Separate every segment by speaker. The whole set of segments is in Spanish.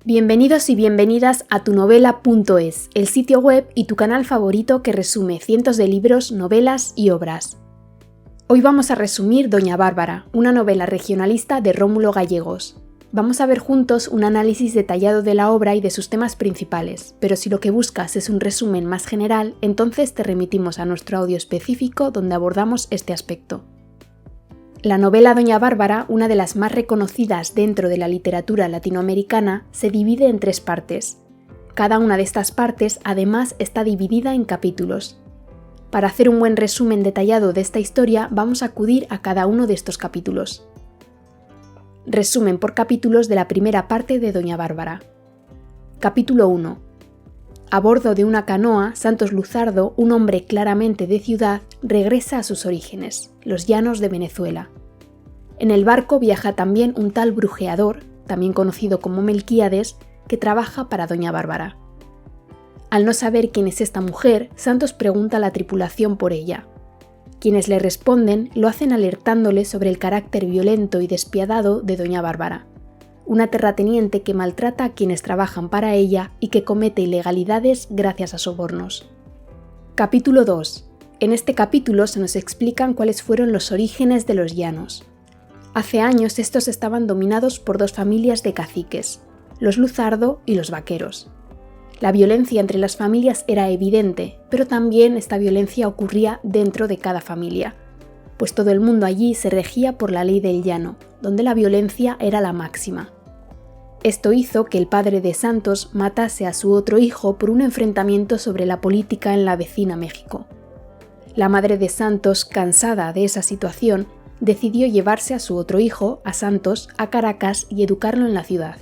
Speaker 1: Bienvenidos y bienvenidas a tunovela.es, el sitio web y tu canal favorito que resume cientos de libros, novelas y obras. Hoy vamos a resumir Doña Bárbara, una novela regionalista de Rómulo Gallegos. Vamos a ver juntos un análisis detallado de la obra y de sus temas principales, pero si lo que buscas es un resumen más general, entonces te remitimos a nuestro audio específico donde abordamos este aspecto. La novela Doña Bárbara, una de las más reconocidas dentro de la literatura latinoamericana, se divide en 3 partes. Cada una de estas partes, además, está dividida en capítulos. Para hacer un buen resumen detallado de esta historia, vamos a acudir a cada uno de estos capítulos. Resumen por capítulos de la primera parte de Doña Bárbara. Capítulo 1. A bordo de una canoa, Santos Luzardo, un hombre claramente de ciudad, regresa a sus orígenes, los llanos de Venezuela. En el barco viaja también un tal brujeador, también conocido como Melquíades, que trabaja para Doña Bárbara. Al no saber quién es esta mujer, Santos pregunta a la tripulación por ella. Quienes le responden lo hacen alertándole sobre el carácter violento y despiadado de Doña Bárbara, una terrateniente que maltrata a quienes trabajan para ella y que comete ilegalidades gracias a sobornos. Capítulo 2. En este capítulo se nos explican cuáles fueron los orígenes de los llanos. Hace años estos estaban dominados por 2 familias de caciques, los Luzardo y los Vaqueros. La violencia entre las familias era evidente, pero también esta violencia ocurría dentro de cada familia, pues todo el mundo allí se regía por la ley del llano, donde la violencia era la máxima. Esto hizo que el padre de Santos matase a su otro hijo por un enfrentamiento sobre la política en la vecina México. La madre de Santos, cansada de esa situación, decidió llevarse a su otro hijo, a Santos, a Caracas y educarlo en la ciudad.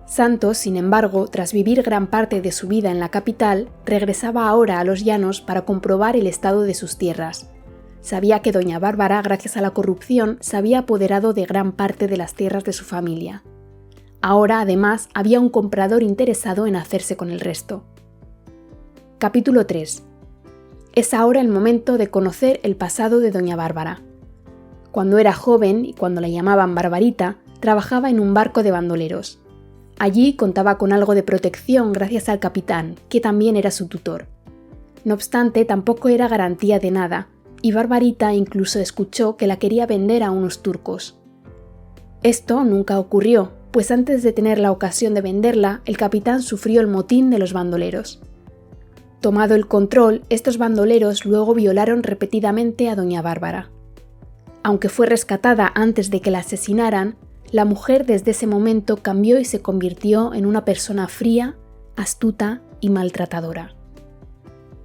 Speaker 1: Santos, sin embargo, tras vivir gran parte de su vida en la capital, regresaba ahora a los llanos para comprobar el estado de sus tierras. Sabía que Doña Bárbara, gracias a la corrupción, se había apoderado de gran parte de las tierras de su familia. Ahora, además, había un comprador interesado en hacerse con el resto. Capítulo 3. Es ahora el momento de conocer el pasado de Doña Bárbara. Cuando era joven, y cuando la llamaban Barbarita, trabajaba en un barco de bandoleros. Allí contaba con algo de protección gracias al capitán, que también era su tutor. No obstante, tampoco era garantía de nada, y Barbarita incluso escuchó que la quería vender a unos turcos. Esto nunca ocurrió, pues antes de tener la ocasión de venderla, el capitán sufrió el motín de los bandoleros. Tomado el control, estos bandoleros luego violaron repetidamente a Doña Bárbara. Aunque fue rescatada antes de que la asesinaran, la mujer desde ese momento cambió y se convirtió en una persona fría, astuta y maltratadora.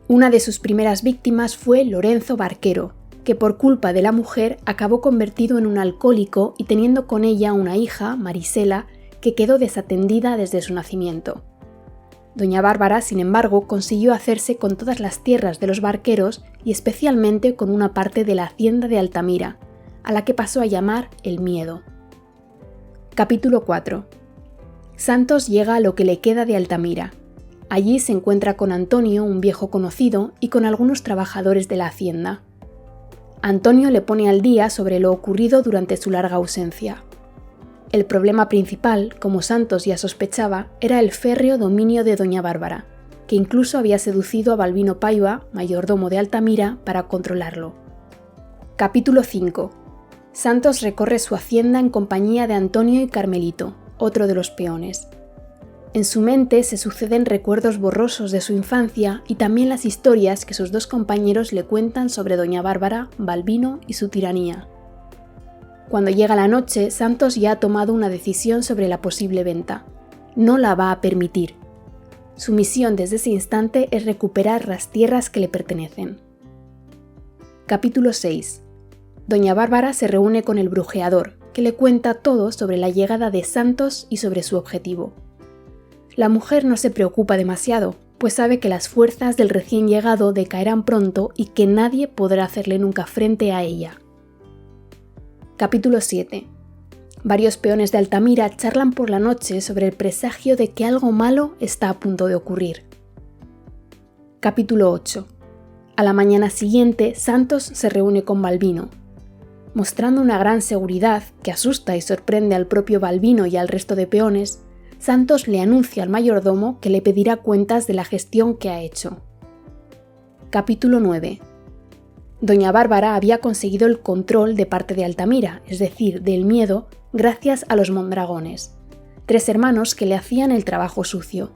Speaker 1: Una de sus primeras víctimas fue Lorenzo Barquero, que por culpa de la mujer acabó convertido en un alcohólico y teniendo con ella una hija, Marisela, que quedó desatendida desde su nacimiento. Doña Bárbara, sin embargo, consiguió hacerse con todas las tierras de los Barqueros y especialmente con una parte de la hacienda de Altamira, a la que pasó a llamar El Miedo. Capítulo 4. Santos llega a lo que le queda de Altamira. Allí se encuentra con Antonio, un viejo conocido, y con algunos trabajadores de la hacienda. Antonio le pone al día sobre lo ocurrido durante su larga ausencia. El problema principal, como Santos ya sospechaba, era el férreo dominio de Doña Bárbara, que incluso había seducido a Balbino Paiva, mayordomo de Altamira, para controlarlo. Capítulo 5. Santos recorre su hacienda en compañía de Antonio y Carmelito, otro de los peones. En su mente se suceden recuerdos borrosos de su infancia y también las historias que sus 2 compañeros le cuentan sobre Doña Bárbara, Balbino y su tiranía. Cuando llega la noche, Santos ya ha tomado una decisión sobre la posible venta. No la va a permitir. Su misión desde ese instante es recuperar las tierras que le pertenecen. Capítulo 6. Doña Bárbara se reúne con el brujeador, que le cuenta todo sobre la llegada de Santos y sobre su objetivo. La mujer no se preocupa demasiado, pues sabe que las fuerzas del recién llegado decaerán pronto y que nadie podrá hacerle nunca frente a ella. Capítulo 7. Varios peones de Altamira charlan por la noche sobre el presagio de que algo malo está a punto de ocurrir. Capítulo 8. A la mañana siguiente, Santos se reúne con Balbino. Mostrando una gran seguridad que asusta y sorprende al propio Balbino y al resto de peones, Santos le anuncia al mayordomo que le pedirá cuentas de la gestión que ha hecho. Capítulo 9. Doña Bárbara había conseguido el control de parte de Altamira, es decir, del miedo, gracias a los mondragones, 3 hermanos que le hacían el trabajo sucio.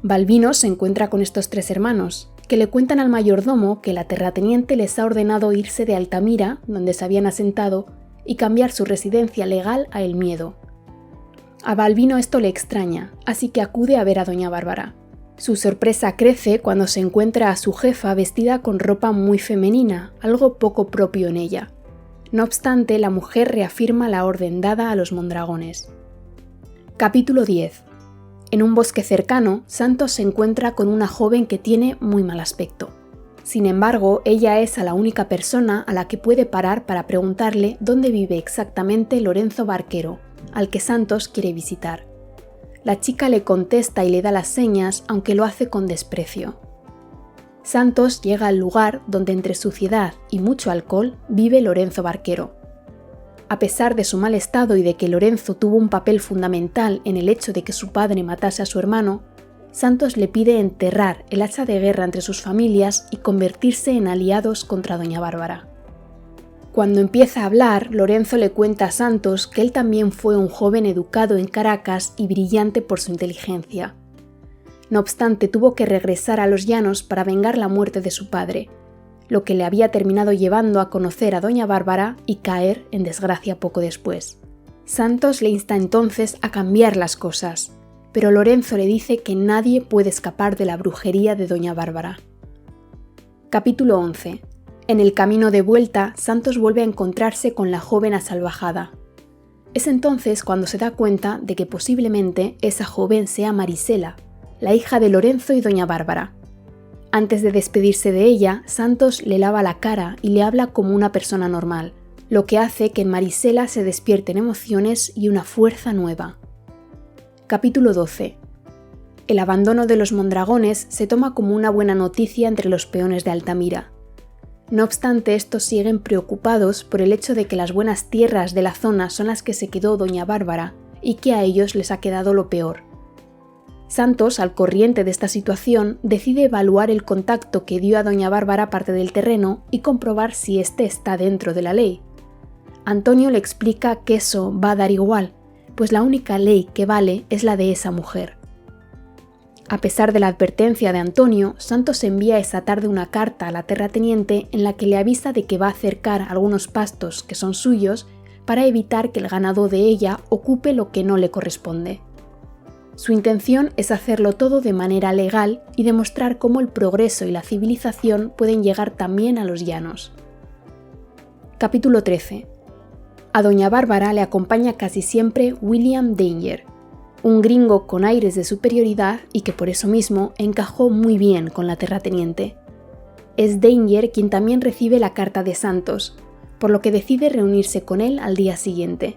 Speaker 1: Balbino se encuentra con estos 3 hermanos, que le cuentan al mayordomo que la terrateniente les ha ordenado irse de Altamira, donde se habían asentado, y cambiar su residencia legal a El Miedo. A Balbino esto le extraña, así que acude a ver a doña Bárbara. Su sorpresa crece cuando se encuentra a su jefa vestida con ropa muy femenina, algo poco propio en ella. No obstante, la mujer reafirma la orden dada a los mondragones. Capítulo 10. En un bosque cercano, Santos se encuentra con una joven que tiene muy mal aspecto. Sin embargo, ella es la única persona a la que puede parar para preguntarle dónde vive exactamente Lorenzo Barquero, al que Santos quiere visitar. La chica le contesta y le da las señas, aunque lo hace con desprecio. Santos llega al lugar donde entre suciedad y mucho alcohol vive Lorenzo Barquero. A pesar de su mal estado y de que Lorenzo tuvo un papel fundamental en el hecho de que su padre matase a su hermano, Santos le pide enterrar el hacha de guerra entre sus familias y convertirse en aliados contra doña Bárbara. Cuando empieza a hablar, Lorenzo le cuenta a Santos que él también fue un joven educado en Caracas y brillante por su inteligencia. No obstante, tuvo que regresar a los llanos para vengar la muerte de su padre, lo que le había terminado llevando a conocer a doña Bárbara y caer en desgracia poco después. Santos le insta entonces a cambiar las cosas, pero Lorenzo le dice que nadie puede escapar de la brujería de doña Bárbara. Capítulo 11. En el camino de vuelta, Santos vuelve a encontrarse con la joven asalvajada. Es entonces cuando se da cuenta de que posiblemente esa joven sea Marisela, la hija de Lorenzo y doña Bárbara. Antes de despedirse de ella, Santos le lava la cara y le habla como una persona normal, lo que hace que en Marisela se despierten emociones y una fuerza nueva. Capítulo 12. El abandono de los mondragones se toma como una buena noticia entre los peones de Altamira. No obstante, estos siguen preocupados por el hecho de que las buenas tierras de la zona son las que se quedó doña Bárbara y que a ellos les ha quedado lo peor. Santos, al corriente de esta situación, decide evaluar el contacto que dio a doña Bárbara parte del terreno y comprobar si éste está dentro de la ley. Antonio le explica que eso va a dar igual, pues la única ley que vale es la de esa mujer. A pesar de la advertencia de Antonio, Santos envía esa tarde una carta a la terrateniente en la que le avisa de que va a cercar algunos pastos que son suyos para evitar que el ganado de ella ocupe lo que no le corresponde. Su intención es hacerlo todo de manera legal y demostrar cómo el progreso y la civilización pueden llegar también a los llanos. Capítulo 13. A doña Bárbara le acompaña casi siempre William Danger, un gringo con aires de superioridad y que por eso mismo encajó muy bien con la terrateniente. Es Danger quien también recibe la carta de Santos, por lo que decide reunirse con él al día siguiente.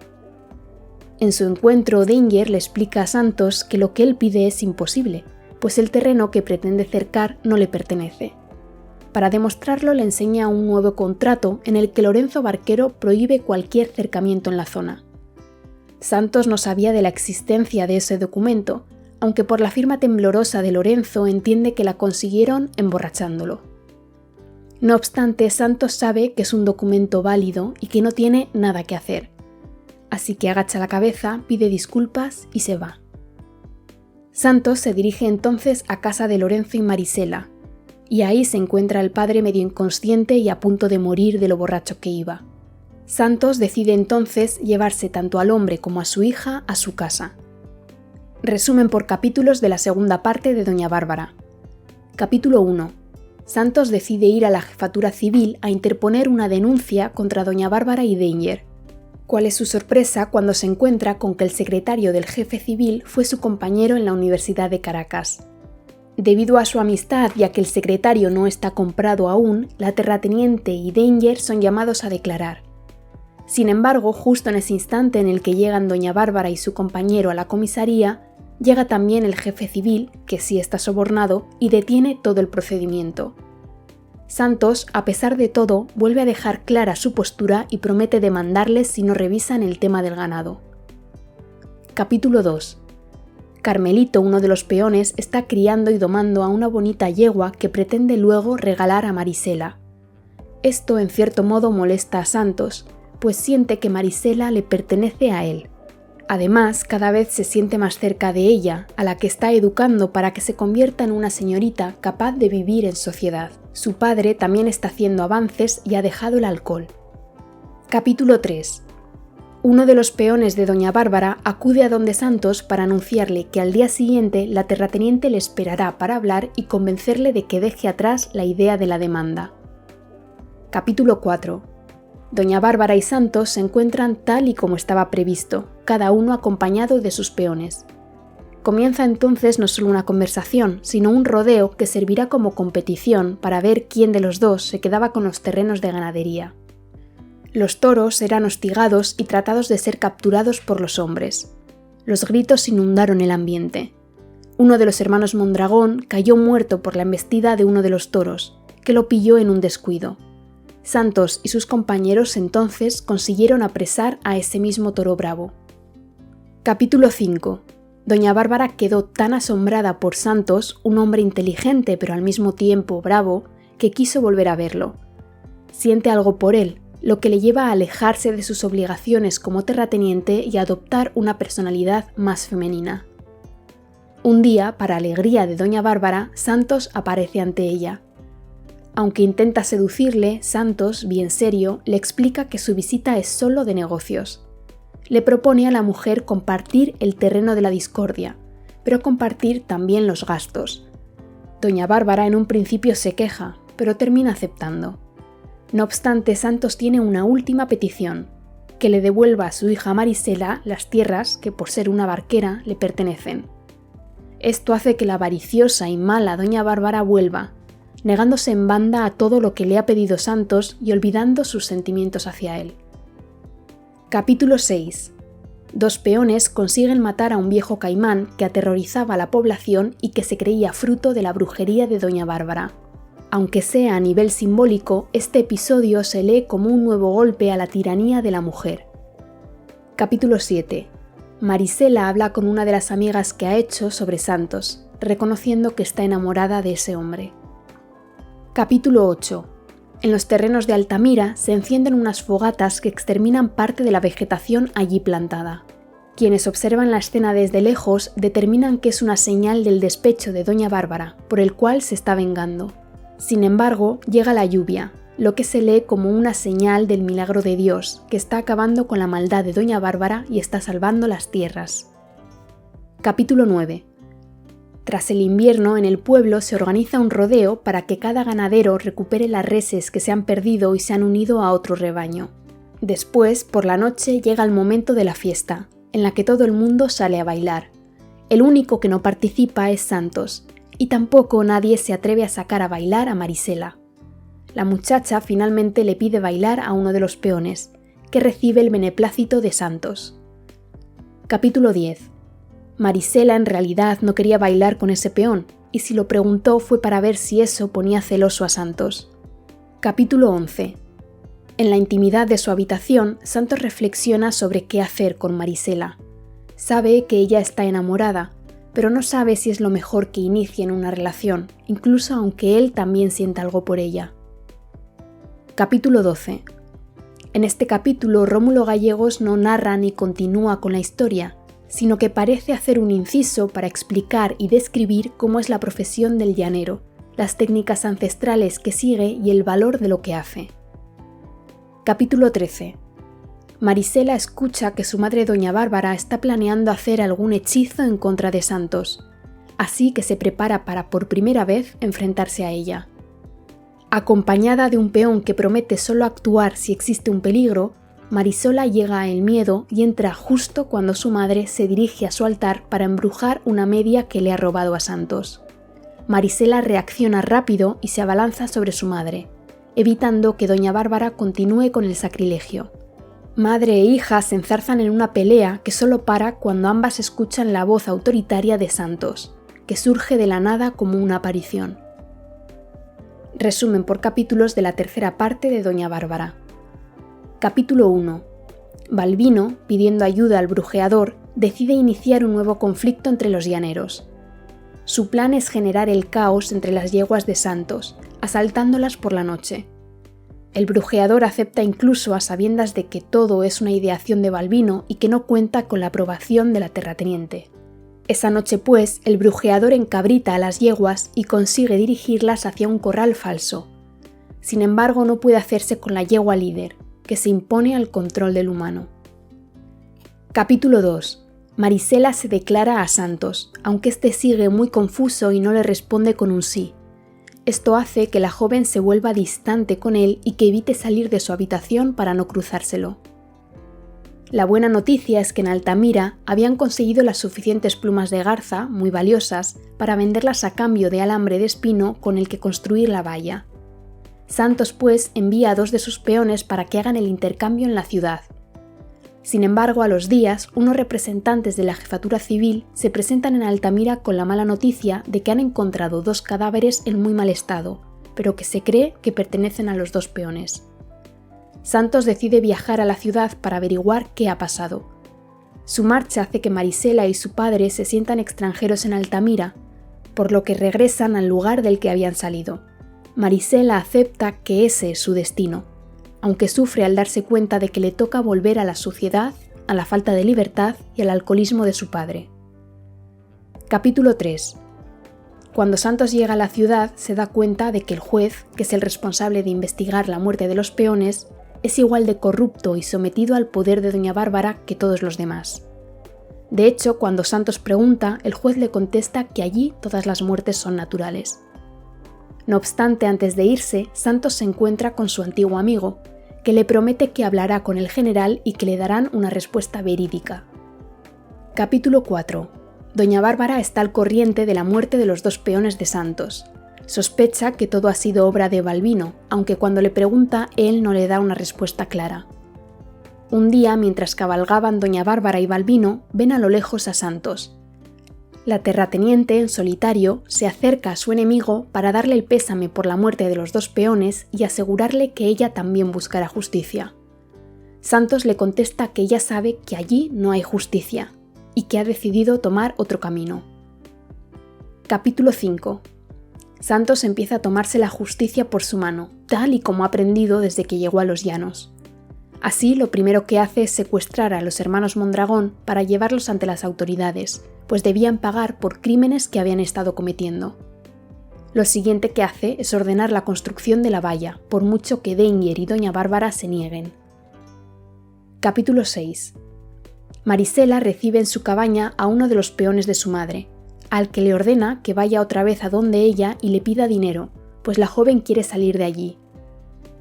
Speaker 1: En su encuentro, Danger le explica a Santos que lo que él pide es imposible, pues el terreno que pretende cercar no le pertenece. Para demostrarlo, le enseña un nuevo contrato en el que Lorenzo Barquero prohíbe cualquier cercamiento en la zona. Santos no sabía de la existencia de ese documento, aunque por la firma temblorosa de Lorenzo entiende que la consiguieron emborrachándolo. No obstante, Santos sabe que es un documento válido y que no tiene nada que hacer. Así que agacha la cabeza, pide disculpas y se va. Santos se dirige entonces a casa de Lorenzo y Marisela, y ahí se encuentra el padre medio inconsciente y a punto de morir de lo borracho que iba. Santos decide entonces llevarse tanto al hombre como a su hija a su casa. Resumen por capítulos de la segunda parte de doña Bárbara. Capítulo 1. Santos decide ir a la jefatura civil a interponer una denuncia contra doña Bárbara y Danger. ¿Cuál es su sorpresa cuando se encuentra con que el secretario del jefe civil fue su compañero en la Universidad de Caracas? Debido a su amistad y a que el secretario no está comprado aún, la terrateniente y Danger son llamados a declarar. Sin embargo, justo en ese instante en el que llegan doña Bárbara y su compañero a la comisaría, llega también el jefe civil, que sí está sobornado, y detiene todo el procedimiento. Santos, a pesar de todo, vuelve a dejar clara su postura y promete demandarles si no revisan el tema del ganado. Capítulo 2. Carmelito, uno de los peones, está criando y domando a una bonita yegua que pretende luego regalar a Marisela. Esto en cierto modo molesta a Santos, pues siente que Marisela le pertenece a él. Además, cada vez se siente más cerca de ella, a la que está educando para que se convierta en una señorita capaz de vivir en sociedad. Su padre también está haciendo avances y ha dejado el alcohol. Capítulo 3. Uno de los peones de Doña Bárbara acude a donde Santos para anunciarle que al día siguiente la terrateniente le esperará para hablar y convencerle de que deje atrás la idea de la demanda. Capítulo 4. Doña Bárbara y Santos se encuentran tal y como estaba previsto, cada uno acompañado de sus peones. Comienza entonces no solo una conversación, sino un rodeo que servirá como competición para ver quién de los dos se quedaba con los terrenos de ganadería. Los toros eran hostigados y tratados de ser capturados por los hombres. Los gritos inundaron el ambiente. Uno de los hermanos Mondragón cayó muerto por la embestida de uno de los toros, que lo pilló en un descuido. Santos y sus compañeros entonces consiguieron apresar a ese mismo toro bravo. Capítulo 5. Doña Bárbara quedó tan asombrada por Santos, un hombre inteligente pero al mismo tiempo bravo, que quiso volver a verlo. Siente algo por él, lo que le lleva a alejarse de sus obligaciones como terrateniente y a adoptar una personalidad más femenina. Un día, para alegría de Doña Bárbara, Santos aparece ante ella. Aunque intenta seducirle, Santos, bien serio, le explica que su visita es solo de negocios. Le propone a la mujer compartir el terreno de la discordia, pero compartir también los gastos. Doña Bárbara en un principio se queja, pero termina aceptando. No obstante, Santos tiene una última petición, que le devuelva a su hija Marisela las tierras que por ser una barquera le pertenecen. Esto hace que la avariciosa y mala Doña Bárbara vuelva, negándose en banda a todo lo que le ha pedido Santos y olvidando sus sentimientos hacia él. Capítulo 6. Dos peones consiguen matar a un viejo caimán que aterrorizaba a la población y que se creía fruto de la brujería de Doña Bárbara. Aunque sea a nivel simbólico, este episodio se lee como un nuevo golpe a la tiranía de la mujer. Capítulo 7. Marisela habla con una de las amigas que ha hecho sobre Santos, reconociendo que está enamorada de ese hombre. Capítulo 8. En los terrenos de Altamira se encienden unas fogatas que exterminan parte de la vegetación allí plantada. Quienes observan la escena desde lejos determinan que es una señal del despecho de Doña Bárbara, por el cual se está vengando. Sin embargo, llega la lluvia, lo que se lee como una señal del milagro de Dios, que está acabando con la maldad de Doña Bárbara y está salvando las tierras. Capítulo 9. Tras el invierno, en el pueblo se organiza un rodeo para que cada ganadero recupere las reses que se han perdido y se han unido a otro rebaño. Después, por la noche, llega el momento de la fiesta, en la que todo el mundo sale a bailar. El único que no participa es Santos, y tampoco nadie se atreve a sacar a bailar a Marisela. La muchacha finalmente le pide bailar a uno de los peones, que recibe el beneplácito de Santos. Capítulo 10. Marisela en realidad no quería bailar con ese peón, y si lo preguntó fue para ver si eso ponía celoso a Santos. Capítulo 11. En la intimidad de su habitación, Santos reflexiona sobre qué hacer con Marisela. Sabe que ella está enamorada, pero no sabe si es lo mejor que inicien una relación, incluso aunque él también sienta algo por ella. Capítulo 12. En este capítulo, Rómulo Gallegos no narra ni continúa con la historia, sino que parece hacer un inciso para explicar y describir cómo es la profesión del llanero, las técnicas ancestrales que sigue y el valor de lo que hace. Capítulo 13. Marisela escucha que su madre Doña Bárbara está planeando hacer algún hechizo en contra de Santos, así que se prepara para por primera vez enfrentarse a ella. Acompañada de un peón que promete solo actuar si existe un peligro, Marisela llega el miedo y entra justo cuando su madre se dirige a su altar para embrujar una media que le ha robado a Santos. Marisela reacciona rápido y se abalanza sobre su madre, evitando que Doña Bárbara continúe con el sacrilegio. Madre e hija se enzarzan en una pelea que solo para cuando ambas escuchan la voz autoritaria de Santos, que surge de la nada como una aparición. Resumen por capítulos de la tercera parte de Doña Bárbara. Capítulo 1. Balbino, pidiendo ayuda al brujeador, decide iniciar un nuevo conflicto entre los llaneros. Su plan es generar el caos entre las yeguas de Santos, asaltándolas por la noche. El brujeador acepta incluso a sabiendas de que todo es una ideación de Balbino y que no cuenta con la aprobación de la terrateniente. Esa noche, pues, el brujeador encabrita a las yeguas y consigue dirigirlas hacia un corral falso. Sin embargo, no puede hacerse con la yegua líder, que se impone al control del humano. Capítulo 2. Marisela se declara a Santos, aunque este sigue muy confuso y no le responde con un sí. Esto hace que la joven se vuelva distante con él y que evite salir de su habitación para no cruzárselo. La buena noticia es que en Altamira habían conseguido las suficientes plumas de garza, muy valiosas, para venderlas a cambio de alambre de espino con el que construir la valla. Santos, pues, envía a 2 de sus peones para que hagan el intercambio en la ciudad. Sin embargo, a los días, unos representantes de la jefatura civil se presentan en Altamira con la mala noticia de que han encontrado 2 cadáveres en muy mal estado, pero que se cree que pertenecen a los 2 peones. Santos decide viajar a la ciudad para averiguar qué ha pasado. Su marcha hace que Marisela y su padre se sientan extranjeros en Altamira, por lo que regresan al lugar del que habían salido. Marisela acepta que ese es su destino, aunque sufre al darse cuenta de que le toca volver a la suciedad, a la falta de libertad y al alcoholismo de su padre. Capítulo 3. Cuando Santos llega a la ciudad, se da cuenta de que el juez, que es el responsable de investigar la muerte de los peones, es igual de corrupto y sometido al poder de doña Bárbara que todos los demás. De hecho, cuando Santos pregunta, el juez le contesta que allí todas las muertes son naturales. No obstante, antes de irse, Santos se encuentra con su antiguo amigo, que le promete que hablará con el general y que le darán una respuesta verídica. Capítulo 4. Doña Bárbara está al corriente de la muerte de los 2 peones de Santos. Sospecha que todo ha sido obra de Balbino, aunque cuando le pregunta, él no le da una respuesta clara. Un día, mientras cabalgaban doña Bárbara y Balbino, ven a lo lejos a Santos. La terrateniente, en solitario, se acerca a su enemigo para darle el pésame por la muerte de los 2 peones y asegurarle que ella también buscará justicia. Santos le contesta que ella sabe que allí no hay justicia y que ha decidido tomar otro camino. Capítulo 5. Santos empieza a tomarse la justicia por su mano, tal y como ha aprendido desde que llegó a los llanos. Así, lo primero que hace es secuestrar a los hermanos Mondragón para llevarlos ante las autoridades, pues debían pagar por crímenes que habían estado cometiendo. Lo siguiente que hace es ordenar la construcción de la valla, por mucho que Danger y doña Bárbara se nieguen. Capítulo 6. Marisela recibe en su cabaña a uno de los peones de su madre, al que le ordena que vaya otra vez a donde ella y le pida dinero, pues la joven quiere salir de allí.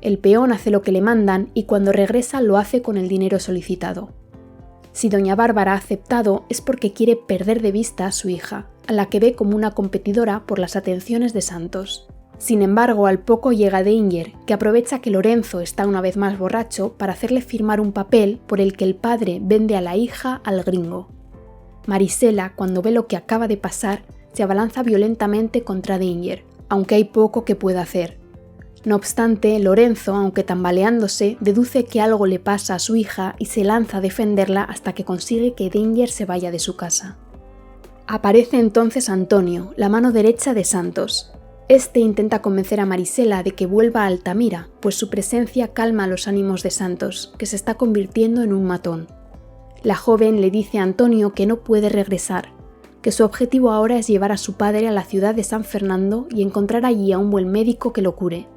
Speaker 1: El peón hace lo que le mandan y cuando regresa lo hace con el dinero solicitado. Si doña Bárbara ha aceptado es porque quiere perder de vista a su hija, a la que ve como una competidora por las atenciones de Santos. Sin embargo, al poco llega Danger, que aprovecha que Lorenzo está una vez más borracho para hacerle firmar un papel por el que el padre vende a la hija al gringo. Marisela, cuando ve lo que acaba de pasar, se abalanza violentamente contra Danger, aunque hay poco que pueda hacer. No obstante, Lorenzo, aunque tambaleándose, deduce que algo le pasa a su hija y se lanza a defenderla hasta que consigue que Danger se vaya de su casa. Aparece entonces Antonio, la mano derecha de Santos. Este intenta convencer a Marisela de que vuelva a Altamira, pues su presencia calma los ánimos de Santos, que se está convirtiendo en un matón. La joven le dice a Antonio que no puede regresar, que su objetivo ahora es llevar a su padre a la ciudad de San Fernando y encontrar allí a un buen médico que lo cure.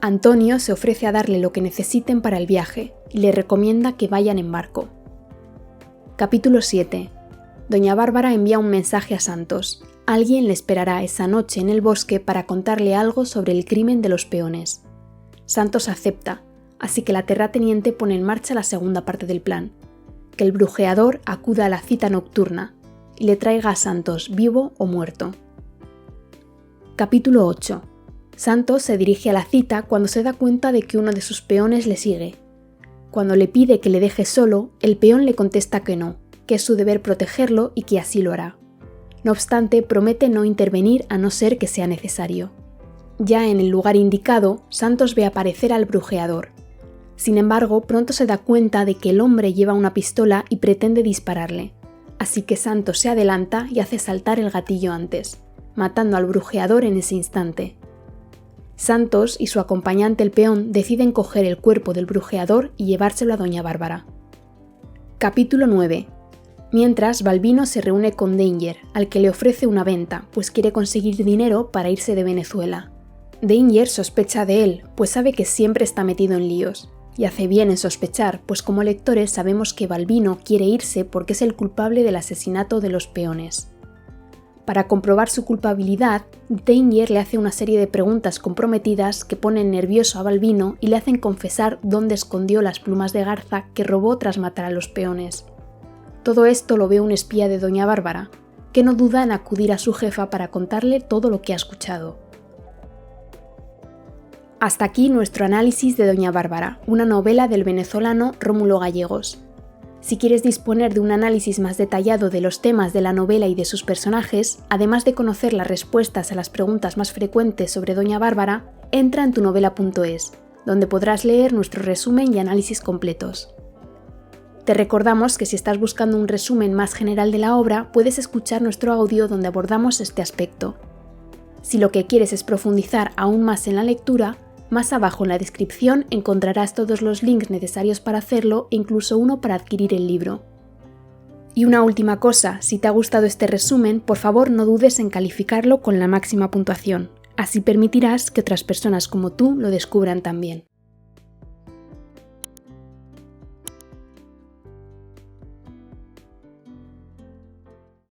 Speaker 1: Antonio se ofrece a darle lo que necesiten para el viaje y le recomienda que vayan en barco. Capítulo 7. Doña Bárbara envía un mensaje a Santos. Alguien le esperará esa noche en el bosque para contarle algo sobre el crimen de los peones. Santos acepta, así que la terrateniente pone en marcha la segunda parte del plan, que el brujeador acuda a la cita nocturna y le traiga a Santos vivo o muerto. Capítulo 8. Santos se dirige a la cita cuando se da cuenta de que uno de sus peones le sigue. Cuando le pide que le deje solo, el peón le contesta que no, que es su deber protegerlo y que así lo hará. No obstante, promete no intervenir a no ser que sea necesario. Ya en el lugar indicado, Santos ve aparecer al brujeador. Sin embargo, pronto se da cuenta de que el hombre lleva una pistola y pretende dispararle. así que Santos se adelanta y hace saltar el gatillo antes, matando al brujeador en ese instante. Santos y su acompañante el peón deciden coger el cuerpo del brujeador y llevárselo a Doña Bárbara. Capítulo 9. Mientras, Balbino se reúne con Danger, al que le ofrece una venta, pues quiere conseguir dinero para irse de Venezuela. Danger sospecha de él, pues sabe que siempre está metido en líos. Y hace bien en sospechar, pues como lectores sabemos que Balbino quiere irse porque es el culpable del asesinato de los peones. Para comprobar su culpabilidad, Danger le hace una serie de preguntas comprometidas que ponen nervioso a Balbino y le hacen confesar dónde escondió las plumas de garza que robó tras matar a los peones. Todo esto lo ve un espía de Doña Bárbara, que no duda en acudir a su jefa para contarle todo lo que ha escuchado. Hasta aquí nuestro análisis de Doña Bárbara, una novela del venezolano Rómulo Gallegos. Si quieres disponer de un análisis más detallado de los temas de la novela y de sus personajes, además de conocer las respuestas a las preguntas más frecuentes sobre Doña Bárbara, entra en tunovela.es, donde podrás leer nuestro resumen y análisis completos. Te recordamos que si estás buscando un resumen más general de la obra, puedes escuchar nuestro audio donde abordamos este aspecto. Si lo que quieres es profundizar aún más en la lectura, más abajo en la descripción encontrarás todos los links necesarios para hacerlo e incluso uno para adquirir el libro. Y una última cosa, si te ha gustado este resumen, por favor no dudes en calificarlo con la máxima puntuación. Así permitirás que otras personas como tú lo descubran también.